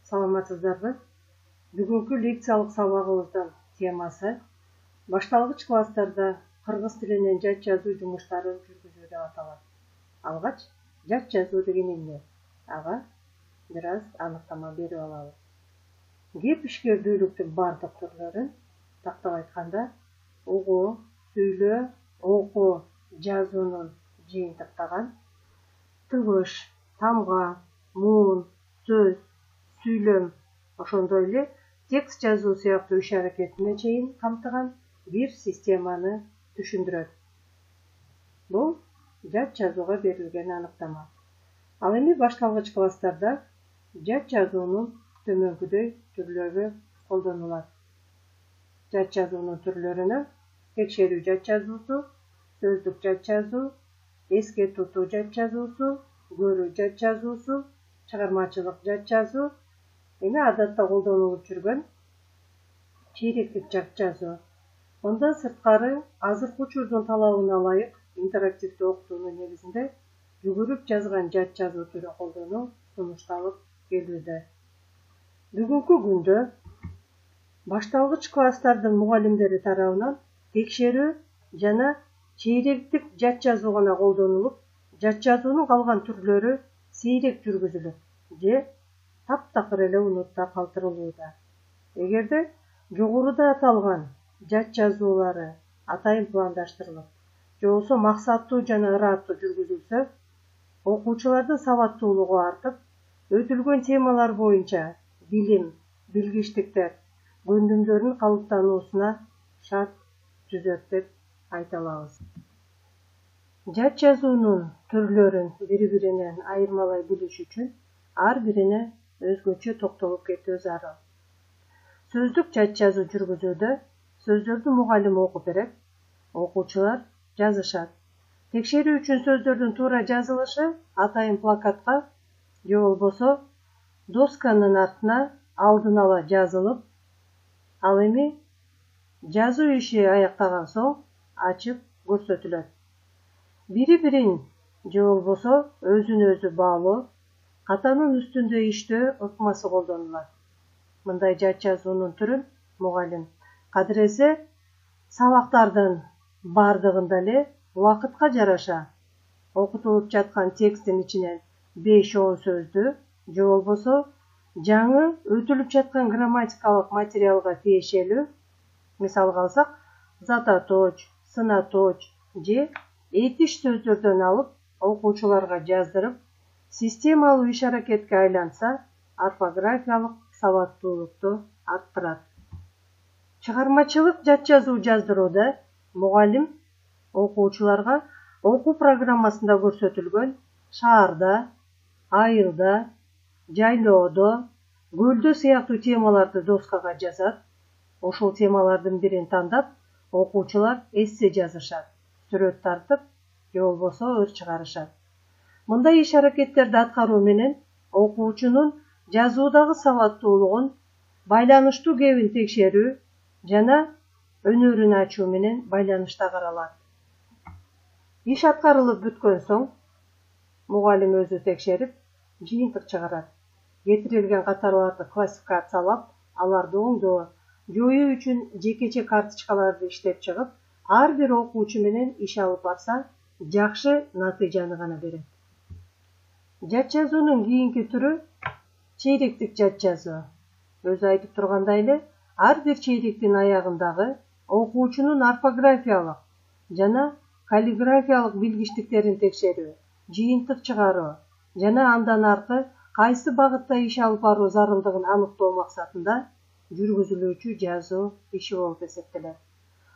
Саламатсыздарбы? Бүгүнкү лекциялык сабагыбыздын темасы башталгыч класстарда кыргыз тилинен жат жазуу жумуштары жүргүзүү деп аталат. Алгач, жат жазуу деген эмне? Ага бир аз аныктама берип алабыз. Кеп ишкердүүлүктүн бардык түрлөрүн тактап айтканда угуу, сүйлөө, окуу, жазуунун жыйынтыктаган тыгыш, тамга, муун, сөз, сүйлөм, ошондой эле текст жазуу сыяктуу иш аракетине чейин камтыган бир системаны түшүндүрөт. Бул жат жазууга берилген аныктама. Ал эми башталгыч класстарда жат жазуунун төмөнкүдөй түрлөрү колдонулат. Жат жазуунун түрлөрүнө текшерүү жат жазуусу, сөздүк жат жазуу, эске тутуу жат жазуусу, көрүү жат жазуусу, чыгармачылык жат жазуу, эми адатта колдонулуп жүргөн чейректик жат жазуу. Мындан сырткары, азыркы учурдун талабына ылайык интерактивдүү окутуунун негизинде жүгүрүп жазган жат жазуу түрү колдонуу сунушталып келүүдө. Бүгүнкү күндө башталгыч класстардын мугалимдери тарабынан текшерүү жана чейректик жат жазуу гана колдонулуп, жат жазуунун калган түрлөрү сейрек жүргүзүлөт же таптакыр эле унутта калтырылууда. Эгерде жогоруда аталган жат жазуулары атайын пландаштырылып, же болбосо максаттуу жана ыраттуу жүргүзүлсө, окуучулардын сабаттуулугу артып, өтүлгөн темалар боюнча билим, билгичтиктер, көндүмдөрдүн калыптануусуна шарт түзөт деп айта алабыз. Жат жазуунун түрлөрүн бири-биринен айырмалай билиш үчүн ар бирине өзгөчө токтолуп кетүү зарыл. Сөздүк жат жазуу жүргүзүүдө сөздөрдү мугалим окуп берет, окуучулар жазышат. Текшерүү үчүн сөздөрдүн туура жазылышы атайын плакатка же болбосо досканын артына алдын ала жазылып, ал эми жазуу иши аяктаган соң ачып көрсөтүлөт. Бири-бирин же болбосо өзүн өзү баалоо, катанын үстүндө иштөө ыкмасы колдонулат. Мындай жат жазуунун түрүн мугалим кадыресе сабактардын бардыгында эле убакытка жараша окутулуп жаткан тексттин ичинен 5-10 сөздү же болбосо жаңы өтүлүп жаткан грамматикалык материалга тиешелүү, мисалга алсак, зататоч, сынаточ же этиш сөздөрдөн алып окуучуларга жаздырып, системалуу иш аракетке айланса, орфографиялык сабаттуулукту арттырат. Чыгармачылык жат жазуу жаздырууда мугалим окуучуларга окуу программасында көрсөтүлгөн шаарда, айылда, жайлоодо, көлдө сыяктуу темаларды доскага жазат. Ошол темалардын бирин тандап, окуучулар эссе жазышат, сүрөт тартып, же болбосо өр чыгарышат. Мындай иш аракеттерди аткаруу менен окуучунун жазуудагы сабаттуулугун, байланыштуу кебин текшерүү жана өнөрүн ачуу менен байланышта каралат. Иш аткарылып бүткөн соң мугалим өзү текшерип, жыйынтык чыгарат. Кетирилген катарларды классификациялап, аларды оңдоо, жоюу үчүн жекече карточкаларды иштеп чыгып, ар бир окуучу менен иш алып барса, жакшы натыйжаны гана берет. Жат жазуунун кийинки түрү чейректик жат жазуу. Өзү айтып тургандай эле, ар бир чейректин аягындагы окуучунун орфографиялык жана каллиграфиялык билгичтиктерин текшерүү, жыйынтык чыгаруу жана андан аркы кайсы багытта иш алып баруу зарылдыгын аныктоо максатында жүргүзүлүүчү жазуу иши болуп эсептелет.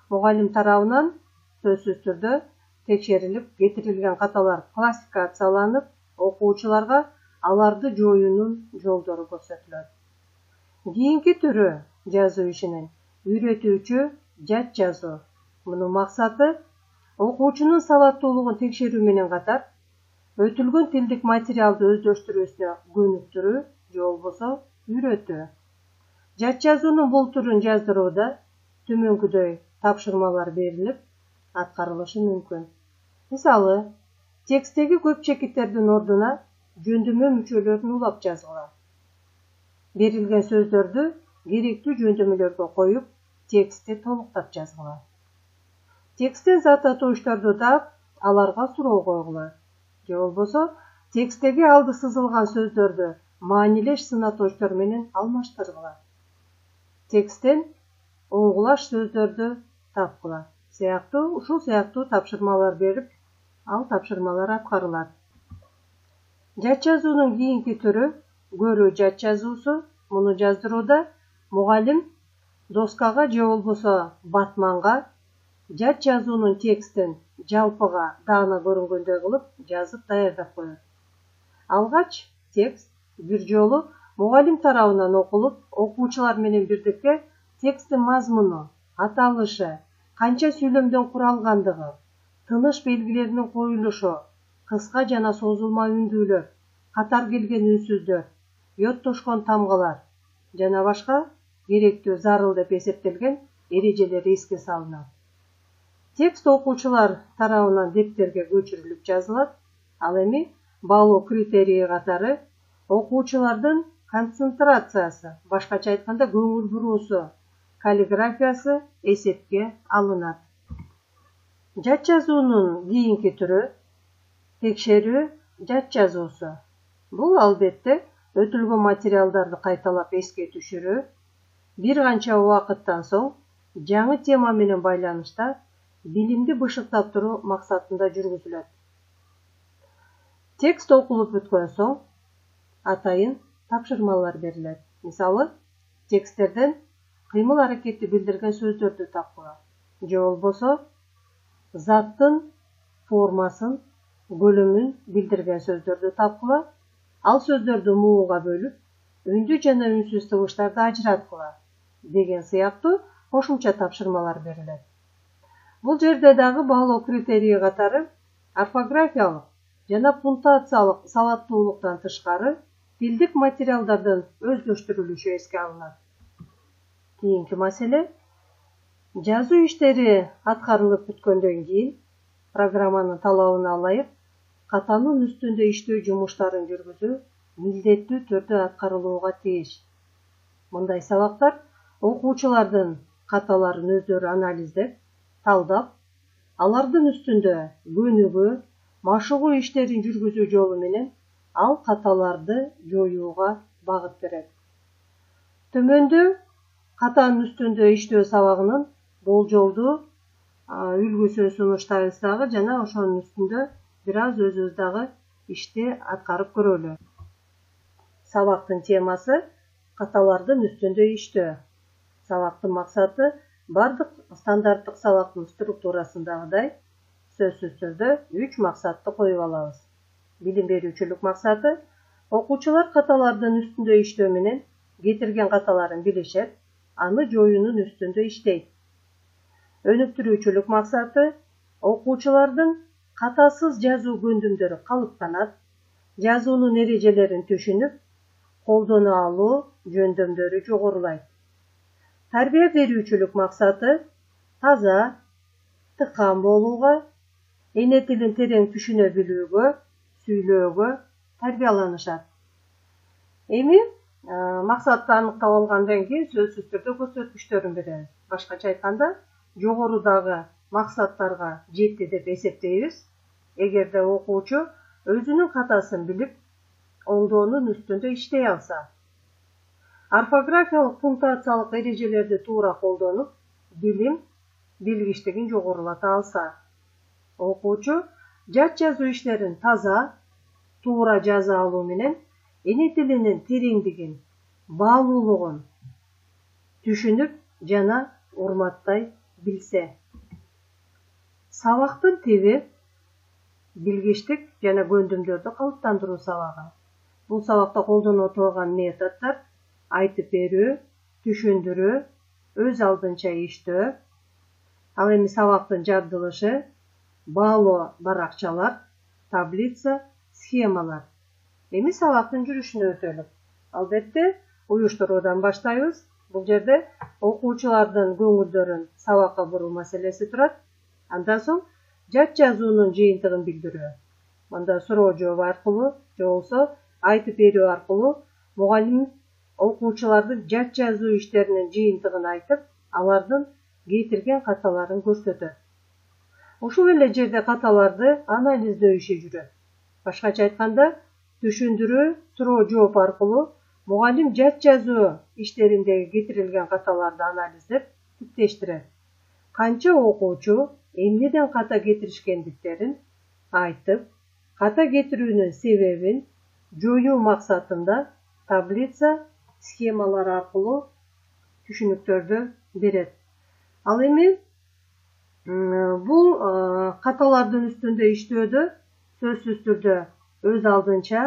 Мугалим тарабынан сөзсүз түрдө текшерилип, кетирилген каталар классификацияланып, окуучуларга аларды жоюунун жолдору көрсөтүлөт. Кийинки түрү жазуу ишинин үйрөтүүчү жат жазуу. Мунун максаты окуучунун сабаттуулугун текшерүү менен катар, өтүлгөн тилдик материалды өздөштүрүүсүнө көнүктүрүү же болбосо үйрөтүү. Жат жазуунун бул түрүн жаздырууда төмөнкүдөй тапшырмалар берилип, аткарылышы мүмкүн. Мисалы, тексттеги көп чекиттердин ордуна жөндөмө мүчөлөрүн улап жазгыла. Берилген сөздөрдү керектүү жөндөмөлөргө коюп, текстти толуктап жазгыла. Тексттен зат атоочторду таап, аларга суроо койгула. Же болбосо, тексттеги алды сызылган сөздөрдү маанилеш сын атоочтор менен алмаштыргыла. Тексттен оңгулаш сөздөрдү тапкыла. Ушул сыяктуу тапшырмалар берип, ал тапшырмалар аткарылат. Жат жазуунун кийинки түрү көрүү жат жазуусу. Муну жаздырууда мугалим доскага же болбосо батманга жат жазуунун текстин жалпыга даана көрүнгөндөй кылып жазып даярдап коет. Алгач текст бир жолу мугалим тарабынан окулуп, окуучулар менен бирдикте тексттин мазмуну, аталышы, канча сүйлөмдөн куралгандыгы, тыныш белгилеринин коюлушу, кыска жана созулма үндүүлөр, катар келген үнсүздөр, йоттошкон тамгалар жана башка керектүү зарыл деп эсептелген эрежелер эске салынат. Текст окуучулар тарабынан дептерге көчүрүлүп жазылат. Ал эми баалоо критерийи катары окуучулардын концентрациясы, башкача айтканда көңүл буруусу, каллиграфиясы эсепке алынат. Жат жазуунун кийинки түрү текшерүү жат жазуусу. Бул албетте өтүлгөн материалдарды кайталап эске түшүрүү, бир канча убакыттан соң жаңы тема менен байланышта билимди бышыктап туруу максатында жүргүзүлөт. Текст окулуп бүткөн соң атайын тапшырмалар берилет. Мисалы, тексттерден кыймыл аракетти билдирген сөздөрдү тапкыла. Же болбосо заттын формасын, көлөмүн билдирген сөздөрдү тапкыла. Ал сөздөрдү муунга бөлүп, үндүү жана үнсүз табыштарды ажыраткыла деген сыяктуу кошумча тапшырмалар берилет. Бул жерде дагы баалоо критерийи катары орфографиялык жана пунктуациялык салаттуулуктан тышкары тилдик материалдардын өздөштүрүлүшү эске алынат. Кийинки маселе жазуу иштери аткарылып бүткөндөн кийин программанын талабына ылайык катанын үстүндө иштөө жумуштарын жүргүзүү милдеттүү түрдө аткарылууга тийиш. Мындай сабактар окуучулардын каталарын өздөрү анализдеп, талдап, алардын үстүндө көнүгүү, машыгуу иштерин жүргүзүү жолу менен ал каталарды жоюуга багыт берет. Төмөндө катанын үстүндө иштөө сабагынын болжолдуу үлгүсүн сунуштайбыз дагы жана ошонун үстүндө бир аз өзүбүз дагы ишти аткарып көрөлү. Сабактын темасы каталардын үстүндө иштөө. Сабактын максаты бардык стандарттык сабактын структурасындагыдай сөзсүз түрдө 3 максатты коюп алабыз. Билим берүүчүлүк максаты окуучулар каталардын үстүндө иштөө менен кетирген каталарын билишет, аны жоюунун үстүндө иштейт. Өнүктүрүүчүлүк максаты окуучулардын катасыз жазуу көндүмдөрү калыптанат, жазуунун эрежелерин түшүнүп, колдоно алуу жөндөмдөрү жогорулайт. Тарбия берүүчүлүк максаты таза, тыккан болууга, эне тилин терең түшүнө билүүгө, сүйлөөгө тарбияланышат. Эми максатты аныктап алгандан кийин сөзсүз түрдө көрсөткүчтөрүн беребиз. Башкача айтканда, жогорудагы максаттарга жетти деп эсептейбиз. Эгерде окуучу өзүнүн катасын билип, оңдоонун үстүндө иштей алса. Орфографиялык пунктуациялык эрежелерди туура колдонуп, билим, билгичтигин жогорулата алса. Окуучу жат жазуу иштерин таза, туура жаза алуу менен эне тилинин тереңдигин, баалуулугун түшүнүп жана урматтай билсе. Сабактын тиби билгичтик жана көндүмдөрдү калыптандыруу сабагы. Бул сабакта колдоно турган методдор айтып берүү, түшүндүрүү, өз алдынча иштөө. Ал эми сабактын жабдылышы, баалоо баракчалар, таблица, схемалар. Эми сабактын жүрүшүнө өтөлүк. Албетте, уюштуруудан баштайбыз. Бул жерде окуучулардын көңүлдөрүн сабакка буруу маселеси турат. Андан соң жат жазуунун жыйынтыгын билдирүү. Мында суроо жооп аркылуу, же болбосо айтып берүү аркылуу мугалим окуучулардын жат жазуу иштеринин жыйынтыгын айтып, алардын кетирген каталарын көрсөтөт. Ушул эле жерде каталарды анализдөө иши жүрөт. Башкача айтканда, түшүндүрүү, суроо жооп аркылуу мугалим жат жазуу иштериндеги кетирилген каталарды анализдеп, типтештирет. Канча окуучу эмнеден ката кетиришкендиктерин айтып, ката кетирүүнүн себебин жоюу максатында таблица, схемалар аркылуу түшүнүктөрдү берет. Ал эми бул каталардын үстүндө иштөөдө сөзсүз түрдө өз алдынча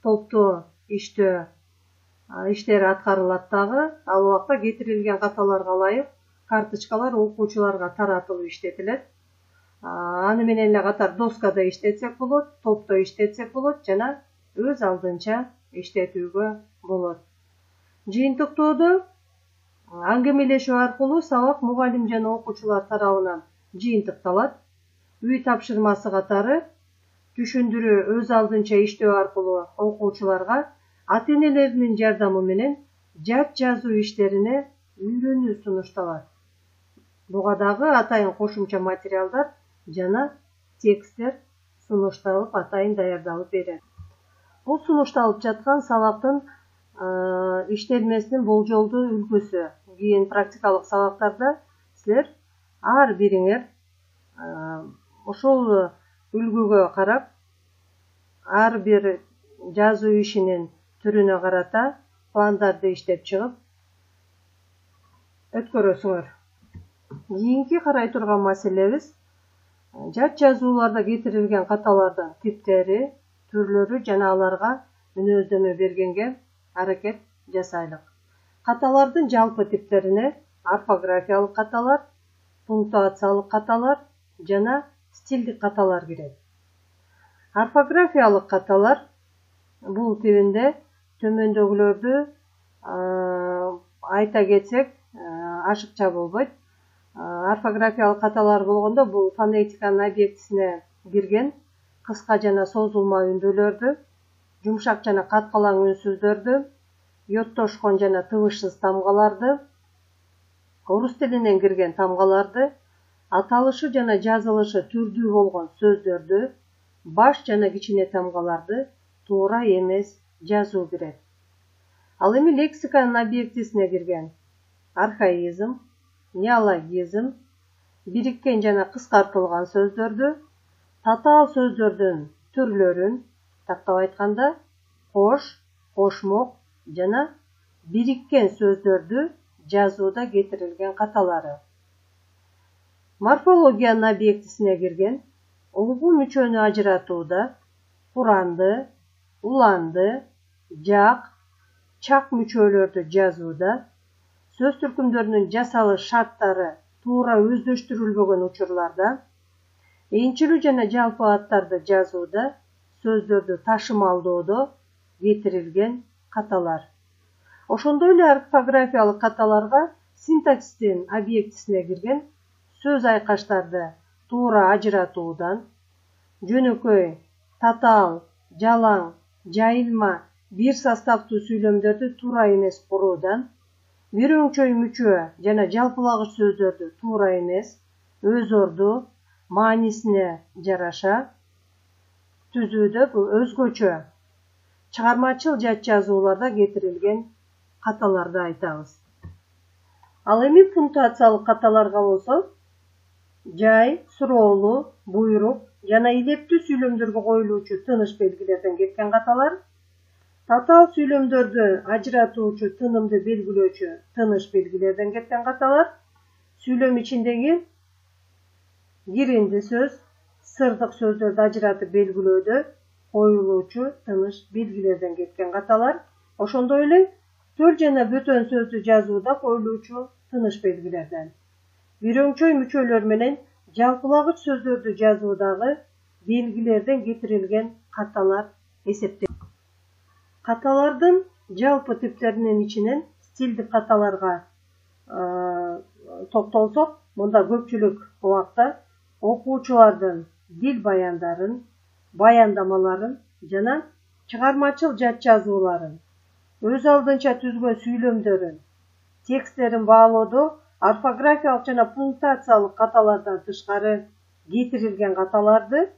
топтоо иштер аткарылат дагы. Ал убакта кетирилген каталарга ылайык карточкалар окуучуларга таратылып иштетилет. Аны менен эле катар доскада иштетсек болот, топто иштетсек болот жана өз алдынча иштетүүгө болот. Жыйынтыктоодо аңгемелешүү аркылуу сабак мугалим жана окуучулар тарабынан жыйынтыкталат. Үй тапшырмасы катары түшүндүрүү, өз алдынча иштөө аркылуу окуучуларга ата-энелеринин жардамы менен жат жазуу иштерине үйрөнүү сунушталат. Буга дагы атайын кошумча материалдар жана тексттер сунушталып, атайын даярдалып берет. Бул сунушталып жаткан сабактын иштелмесинин болжолдуу үлгүсү. Кийин практикалык сабактарда силер ар бириңер ошол үлгүгө карап, ар бир жазуу ишинин түрүнө карата пландарды иштеп чыгып өткөрөсүңөр. Кийинки карай турган маселебиз жат жазууларда кетирилген каталардын типтери, түрлөрү жана аларга мүнөздөмө бергенге аракет жасайлык. Каталардын жалпы типтерине орфографиялык каталар, пунктуациялык каталар жана стилдик каталар кирет. Орфографиялык каталар бул тибинде төмөндөгүлөрдү айта кетсек ашыкча болбойт. Орфографиялык каталар болгондо бул фонетиканын объектисине кирген кыска жана созулма үндүүлөрдү, жумшак жана каткалаң үнсүздөрдү, йоттошкон жана тыбышсыз тамгаларды, орус тилинен кирген тамгаларды, аталышы жана жазылышы түрдүү болгон сөздөрдү, баш жана кичине тамгаларды туура эмес жазуу кирет. Ал эми лексиканын объектисине кирген архаизм, неологизм, бириккен жана кыскартылган сөздөрдү, татаал сөздөрдүн түрлөрүн, тактап айтканда кош, кошмок жана бириккен сөздөрдү жазууда кетирилген каталары. Морфологиянын объектисине кирген улгу мүчөнү ажыратууда куранды, уланды, жак, чак мүчөлөрдү жазууда, сөз түркүмдөрүнүн жасалыш шарттары туура өздөштүрүлбөгөн учурларда, энчилүү жана жалпы аттарды жазууда, сөздөрдү ташымалдоодо кетирилген каталар. Ошондой эле орфографиялык каталарга синтаксистин объектисине кирген сөз айкаштарды туура ажыратуудан, жөнөкөй, татаал, жалаң, жайылма, бир составдуу сүйлөмдөрдү туура эмес куруудан, бир өңчөй мүчө жана жалпылагыч сөздөрдү туура эмес, өз орду, маанисине жараша түзүүдө өзгөчө чыгармачыл жат жазууларда кетирилген каталарды айтабыз. Ал эми пунктуациялык каталарга болсо, жай, суроолуу, буйрук жана илептүү сүйлөмдөргө коюлуучу тыныш белгилерден кеткен каталар, татаал сүйлөмдөрдү ажыратуучу тынымды белгилөөчү тыныш белгилерден кеткен каталар, сүйлөм ичиндеги киринди сөз, сырдык сөздөрдү ажыратып белгилөөдө коюлуучу тыныш белгилерден кеткен каталар, ошондой эле төл жана бөтөн сөздү жазууда коюлуучу тыныш белгилерден. Бир өңчөй мүчөлөр менен жалпылагыч сөздөрдү жазуудагы белгилерден кетирилген каталар эсептелет. Каталардын жалпы типтеринин ичинен стилдик каталарга токтолсок, мында көпчүлүк убакта окуучулардын дил баяндарын, баяндамаларын жана чыгармачыл жат жазууларын өз алдынча түзгөн сүйлөмдөрүн, тексттерин баалоодо орфографиялык жана пунктуациялык каталардан тышкары кетирилген каталарды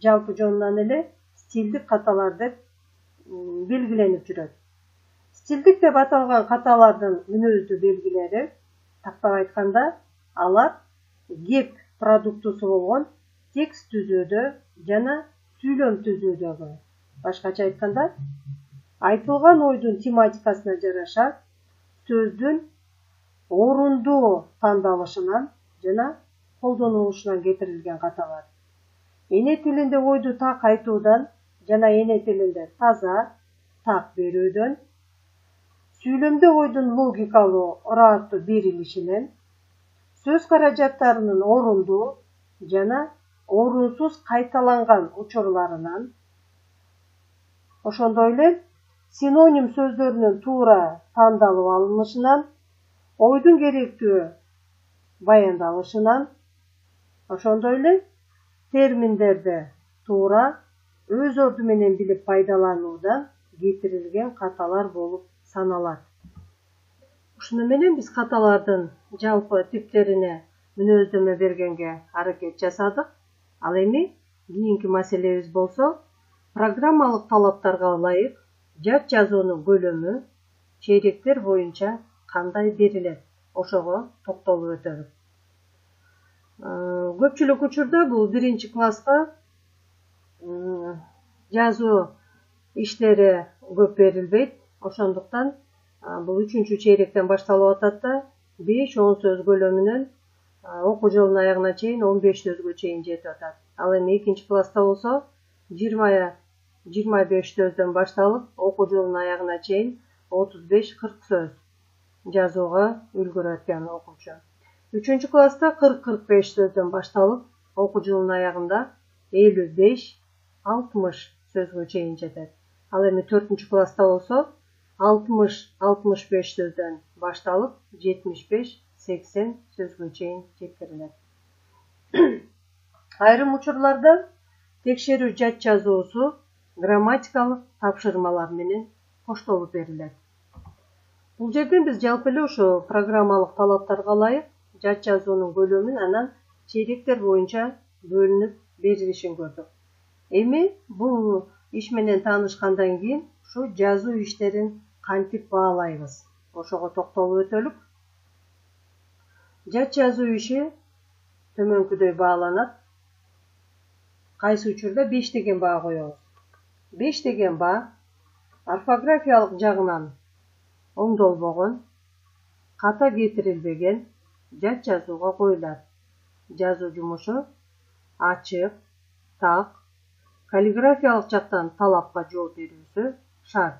жалпы жонунан эле стилдик каталар деп белгиленип жүрөт. Стилдик деп аталган каталардын мүнөздүү белгилери, тактап айтканда, алар кеп продуктусу болгон текст түзүүдө жана сүйлөм түзүүдөгү, башкача айтканда, айтылган ойдун тематикасына жараша сөздүн орундуу тандалышынан жана колдонулушунан кетирилген каталар. Эне тилинде ойду так айтуудан жана эне тилинде таза, так берүүдөн, сүйлөмдө ойдун логикалуу, ыраттуу берилишинен, сөз каражаттарынын орундуу жана орунсуз кайталанган учурларынан, ошондой эле синоним сөздөрүнүн туура тандалып алынышынан, ойдун керектүү баяндалышынан, ошондой эле терминдерди туура өз орду менен билип пайдалануудан кетирилген каталар болуп саналат. Ушуну менен биз каталардын жалпы типтерине мүнөздөмө бергенге аракет жасадык. Ал эми кийинки маселебиз болсо, программалык талаптарга ылайык жат жазуунун көлөмү чейректер боюнча кандай берилет, ошого токтолуп өтөлүк. Көпчүлүк учурда бул 1-класска жазуу иштери көп берилбейт. Ошондуктан бул 3-чейректен башталып атат да 5-10 сөз көлөмүнөн окуу жылынын аягына чейин 15 сөзгө чейин жетип атат. Ал эми 2-класста болсо 20-25 сөздөн башталып, окуу жылынын аягына чейин 35-40 сөз жазууга үлгүрөт экен окуучу. 3-класста 40-45 сөздөн башталып, окуу жылынын аягында 55-60 сөзгө чейин жетет. Ал эми 4-класста болсо 60-65 сөздөн башталып, 75-80 сөзгө чейин жеткирилет. Айрым учурларда текшерүү жат жазуусу грамматикалык тапшырмалар менен коштолуп берилет. Бул жерден биз жалпы эле ушу программалык талаптарга ылайык жат жазуунун көлөмүн анан чейректер боюнча бөлүнүп берилишин көрдүк. Эми бул иш менен таанышкандан кийин ушу жазуу иштерин кантип баалайбыз, ошого токтолуп өтөлүк. Жат жазуу иши төмөнкүдөй бааланат. Кайсы учурда 5 деген баа коебуз. 5 деген баа орфографиялык жагынан оңдолбогон, ката кетирилбеген жат жазууга коюлат. Жазуу жумушу ачык, так, каллиграфиялык жактан талапка жол берүүсү шарт.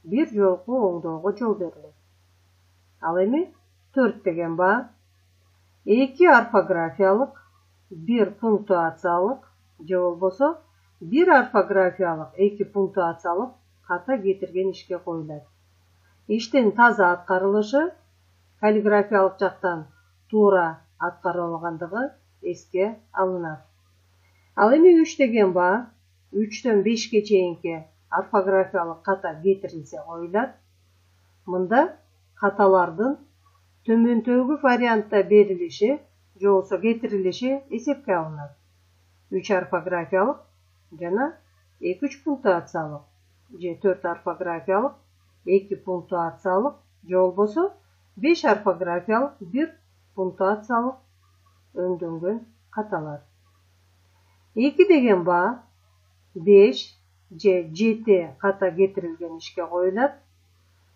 Бир жолку оңдоого жол берилет. Ал эми 4 деген баа 2 орфографиялык, 1 пунктуациялык же болбосо 1 орфографиялык, 2 пунктуациялык ката кетирген ишке коюлат. Иштин таза аткарылышы каллиграфиялык жактан туура аткарылгандыгы эске алынат. Ал эми 3 деген баа 3-төн 5ке чейинки орфографиялык ката кетирилсе коюлат. Мында каталардын төмөндөгү вариантта берилиши же болбосо кетирилиши эсепке алынат. 3 орфографиялык жана 2-3 пунктуациялык же 4 орфографиялык, 2 пунктуациялык же болбосо 5 орфографиялык, 1 пунктуациялык өңдөнгөн каталар. 2 деген баа 5 же 7 ката кетирилген ишке коюлат.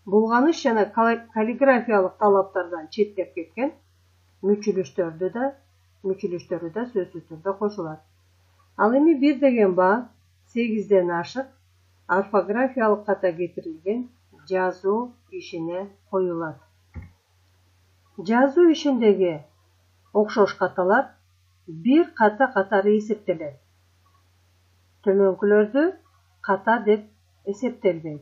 Булганыш жана каллиграфиялык талаптардан четтеп кеткен мүчүлүштөрү да сөзсүз түрдө кошулат. Ал эми 1 деген баа 8ден ашык орфографиялык ката кетирилген жазуу ишине коюлат. Жазуу ишиндеги окшош каталар 1 ката катары эсептелет. Төмөнкүлөрдү ката деп эсептелбейт.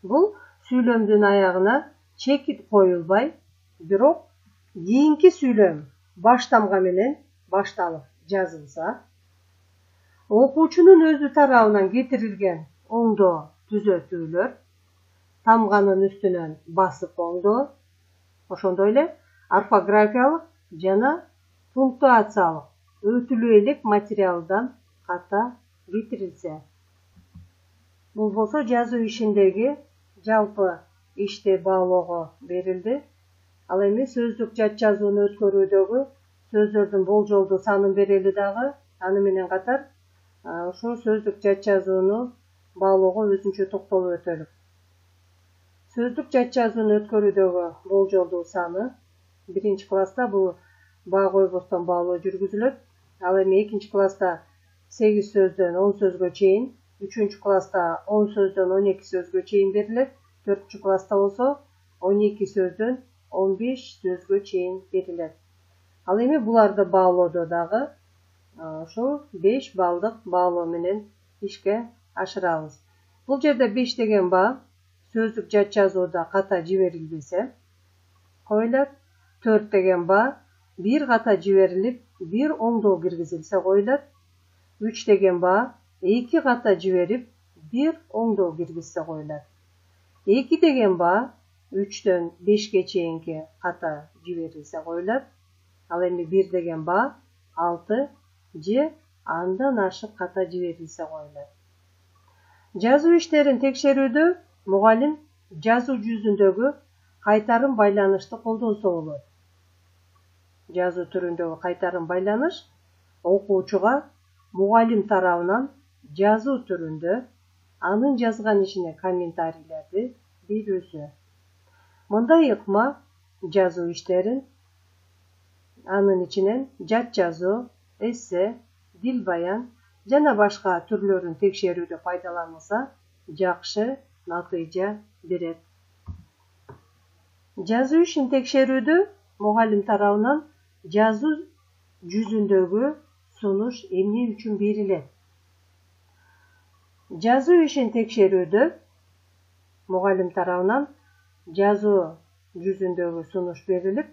Бул сүйлөмдүн аягына чекит коюлбай, бирок кийинки сүйлөм баштамга менен башталып жазылса, окуучунун өзү тарабынан кетирилген оңдоо түзөтүүлөр тамганын үстүнөн басып оңдоо, ошондой эле орфографиялык жана пунктуациялык өтүлүү элек материалдан ката кетирилсе. Бул болсо жазуу ишиндеги жалпы ишти баалоого берилди. Ал эми сөздүк жат жазууну өткөрүүдөгү сөздөрдүн болжолдуу санын берели дагы. Аны менен катар ушул сөздүк жат жазууну баалоого өзүнчө токтолуп өтөлүк. Сөздүк жат жазууну өткөрүүдөгү болжолдуу саны 1-класста бул баа койбостон баалоо жүргүзүлөт. Ал эми 2-класста 8 сөздөн 10 сөзгө чейин, 3-класста 10 сөздөн 12 сөзгө чейин берилет. 4-класста болсо 12 сөздөн 15 сөзгө чейин берилет. Ал эми буларды баалоодо дагы ушул 5 балдык баалоо менен ишке ашырабыз. Бул жерде 5 деген баа сөздүк жат жазууда ката жиберилбесе коюлат. 4 деген баа 1 ката жиберилип, 1 оңдоо киргизилсе коюлат. 3 деген баа 2 ката жиберип, 1 оңдоо киргизсе коюлат. 2 деген баа 3-төн 5ке чейинки ката жиберилсе коюлат. Ал эми 1 деген баа 6 же андан ашык ката жиберилсе коюлат. Жазуу иштерин текшерүүдө мугалим жазуу жүзүндөгү кайтарым байланышты колдонсо болот. Жазуу түрүндөгү кайтарым байланыш окуучуга мугалим тарабынан жазуу түрүндө анын жазган ишине комментарийлерди берүүсү. Мындай ыкма жазуу иштерин анын ичинен жат жазуу, эссе, дил баян жана башка түрлөрүн текшерүүдө пайдаланылса, жакшы натыйжа берет. Жазуу ишин текшерүүдө мугалим тарабынан жазуу жүзүндөгү сунуш эмне үчүн берилет? Жазуу ишин текшерүүдө мугалим тарабынан жазуу жүзүндөгү сунуш берилип,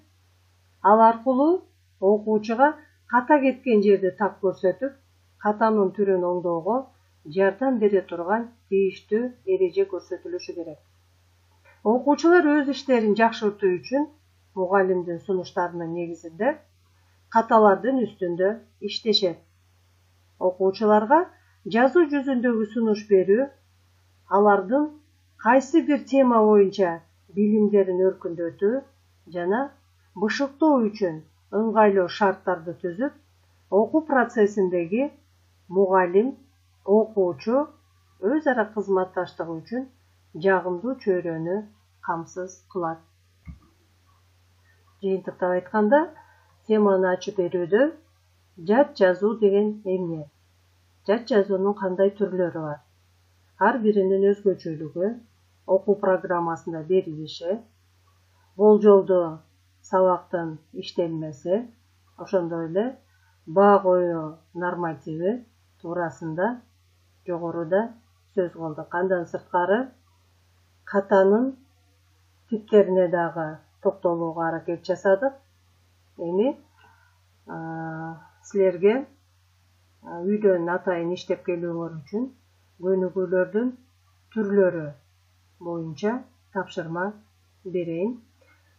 ал аркылуу окуучуга ката кеткен жерди так көрсөтүп, катанын түрүн оңдоого жардам бере турган тийиштүү эреже көрсөтүлүшү керек. Окуучулар өз иштерин жакшыртуу үчүн мугалимдин сунуштарынын негизинде каталардын үстүндө иштешет. Окуучуларга жазуу жүзүндөгү сунуш берүү алардын кайсы бир тема боюнча билимдерин өркүндөтүү жана бышыктоо үчүн ыңгайлуу шарттарды түзүп, окуу процессиндеги мугалим, окуучу өз ара кызматташтыгы үчүн жагымдуу чөйрөнү камсыз кылат. Жыйынтыктап айтканда, теманы ачып берүүдө жат жазуу деген эмне? Жат жазуунун кандай түрлөрү бар? Ар биринин өзгөчөлүгү, окуу программасында берилиши, болжолдуу сабактын иштелмеси, ошондой эле баа коюу нормативи туурасында жогоруда сөз кылдык. Андан сырткары катанын типтерине дагы токтолууга аракет жасадык. Эми силерге үйдөн атайын иштеп келүүңөр үчүн көнүгүүлөрдүн түрлөрү боюнча тапшырма берейин.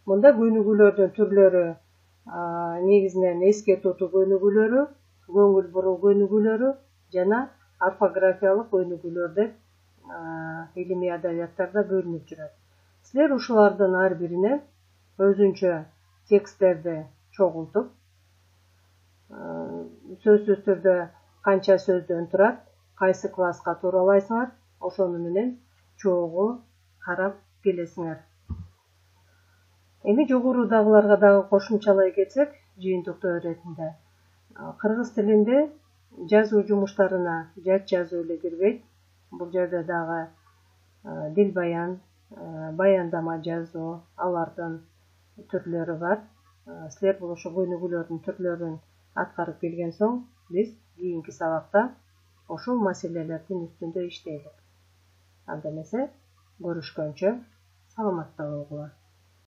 Мында көнүгүүлөрдүн түрлөрү негизинен эске тутуу көнүгүүлөрү, көңүл буруу көнүгүүлөрү жана орфографиялык көнүгүүлөр деп илимий адабияттарда бөлүнүп жүрөт. Силер ушулардын ар бирине өзүнчө тексттерди чогултуп, сөзсүз түрдө канча сөздөн турат, кайсы класска тууралайсыңар, ошону менен чогуу карап келесиңер. Эми жогорудагыларга дагы кошумчалай кетсек, жыйынтыктоо иретинде кыргыз тилинде жазуу жумуштарына жат жазуу эле кирбейт. Бул жерде дагы дил баян, баяндама жазуу, алардын түрлөрү бар. Силер бул ошо көнүгүүлөрдүн түрлөрүн аткарып келген соң, биз кийинки сабакта ошол маселелердин үстүндө иштейлик. Анда эмесе, көрүшкөнчө саламатта болгула.